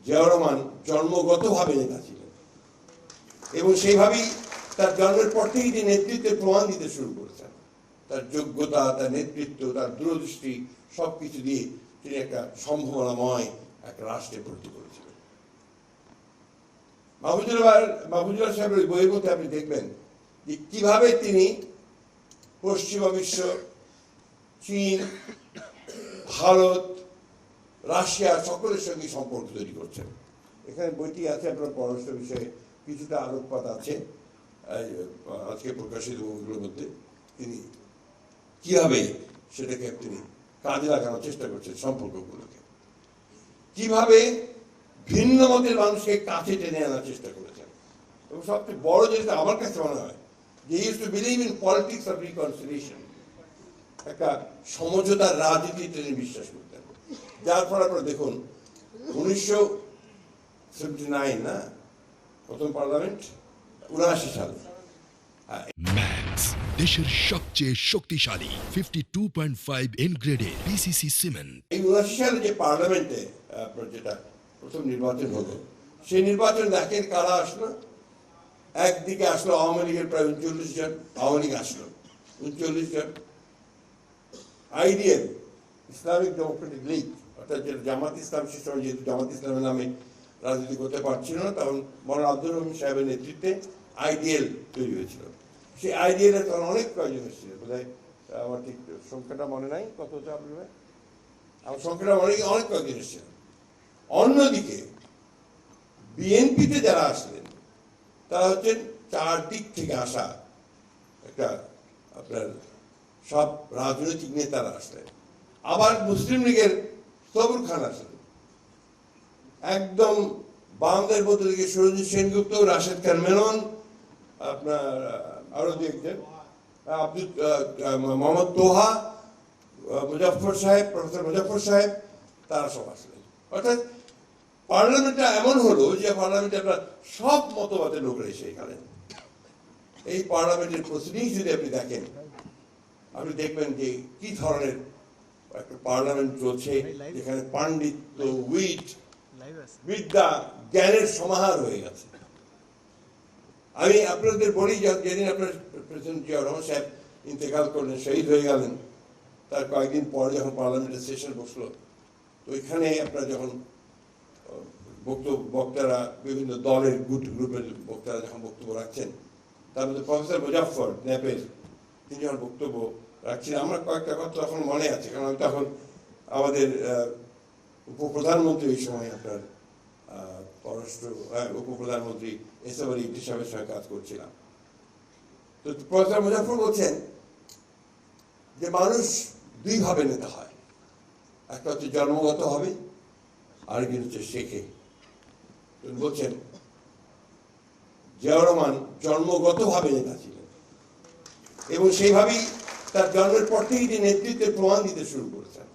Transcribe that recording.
জিয়াউর রহমান জন্মগতভাবে নেতা ছিলেন এবং সেইভাবেই তার জন্মের পর থেকেই যে নেতৃত্বের প্রমাণ দিতে শুরু করেছেন। তার যোগ্যতা, তার নেতৃত্ব, তার দূরদৃষ্টি সবকিছু দিয়ে তিনি একটা সম্ভাবনাময় একটা রাষ্ট্রে ভর্তি করেছিলেন। মাহফুজুল্লাহ সাহেবের বইয়ের মধ্যে আপনি দেখবেন যে কিভাবে তিনি পশ্চিমা বিশ্ব, চীন, ভারত, রাশিয়া সকলের সঙ্গে সম্পর্ক তৈরি করছেন। এখানে বইটি আছে, আপনার পররাষ্ট্র বিষয়ে কিছুটা আলোকপাত আছে আজকে প্রকাশিত বইগুলোর মধ্যে। তিনি কিভাবে সেটাকে তিনি কাজে লাগানোর চেষ্টা করছেন, সম্পর্কগুলোকে কিভাবে ভিন্ন মতের মানুষকে কাছে টেনে আনার চেষ্টা করেছেন। এবং সবচেয়ে বড় যেটা আমার কাছে মনে হয় যে he used to believe in politics of reconciliation, একটা সমঝোতার রাজনীতিতে তিনি বিশ্বাস করতেন। যার ফলে আপনারা দেখুন 1979 না প্রথম পার্লামেন্ট, 79 সালে ম্যাক্স দেশের সবচেয়ে শক্তিশালী 52.5 এন গ্রেডের পিসিসি সিমেন্ট। এই 79 সালে যে পার্লামেন্টে আপনার যেটা প্রথম নির্বাচন হলো, সেই নির্বাচন দেখেন কারা আসলো। একদিকে আসলো আওয়ামী লীগের প্রায় 39 জন, আওয়ামী লীগ আসলো 39 জন, আইডিএল ইসলামিক ডেমোক্রেটিক লীগ অর্থাৎ যেটা জামাত ইসলাম, সে সময় যেহেতু জামাত ইসলামের নামে রাজনীতি করতে পারছিল না, তখন মৌলানা আব্দুর রহিম সাহেবের নেতৃত্বে আইডিএল তৈরি হয়েছিল। সেই আইডিএলের তখন অনেক কয়েকজন এসেছিল, বোধহয় আমার ঠিক সংখ্যাটা মনে নাই কত হচ্ছে আপনি ভাই, আমার সংখ্যাটা অনেক কয়েকজন এসেছিল। অন্যদিকে বিএনপিতে যারা আসলেন তারা হচ্ছেন চারদিক থেকে আসা একটা আপনার সব রাজনৈতিক নেতারা আসলেন। আবার মুসলিম লীগের সবুর খান আসলেন, একদম বামদের মধ্যে থেকে সুরজিৎ সেনগুপ্ত, রাশেদ খান মেনন, আপনার আরো দু একজন, মোহাম্মদ তোহা, মুজাফর সাহেব, প্রফেসর মুজাফর সাহেব, তারা সব আসলেন। অর্থাৎ পার্লামেন্টটা এমন হলো যে পার্লামেন্টে আপনার সব মতবাদের লোকরা এসে এখানে। এই পার্লামেন্টের প্রসিডিংস যদি আপনি দেখেন, আপনি দেখবেন যে কি ধরনের একটা পার্লামেন্ট চলছে, যেখানে পাণ্ডিত্য, বিদ্যা, জ্ঞানের সমাহার হয়ে গেছে। আমি আপনাদের বলি, যেদিন আপনার প্রেসিডেন্ট জিয়াউর রহমান সাহেব ইন্তেকাল করলেন, শহীদ হয়ে গেলেন, তার কয়েকদিন পরে যখন পার্লামেন্টের সেশন বসলো, তো ওইখানে আপনার যখন বক্তারা বিভিন্ন দলের গ্রুপের বক্তারা যখন বক্তব্য রাখছেন, তার মধ্যে প্রফেসর মুজাফর ন্যাপের তিনি যখন বক্তব্য রাখছিলেন, আমার কয়েকটা কথা তখন মনে আছে, কারণ আমি তখন আমাদের উপপ্রধানমন্ত্রী ওই সময় আপনার উপপ্রধানমন্ত্রী এসব আলী ইদ্রিস সাহেবের সঙ্গে কাজ করছিলাম। তো প্রফেসর মুজাফর বলছেন যে মানুষ দুইভাবে নেতা হয়, একটা হচ্ছে জন্মগত হবে, আরেকজন হচ্ছে শেখে। বলছেন জিয়াউর রহমান জন্মগতভাবে নেতা ছিলেন এবং সেইভাবেই তার জন্মের পর থেকেই যে নেতৃত্বের প্রমাণ দিতে শুরু করেছেন।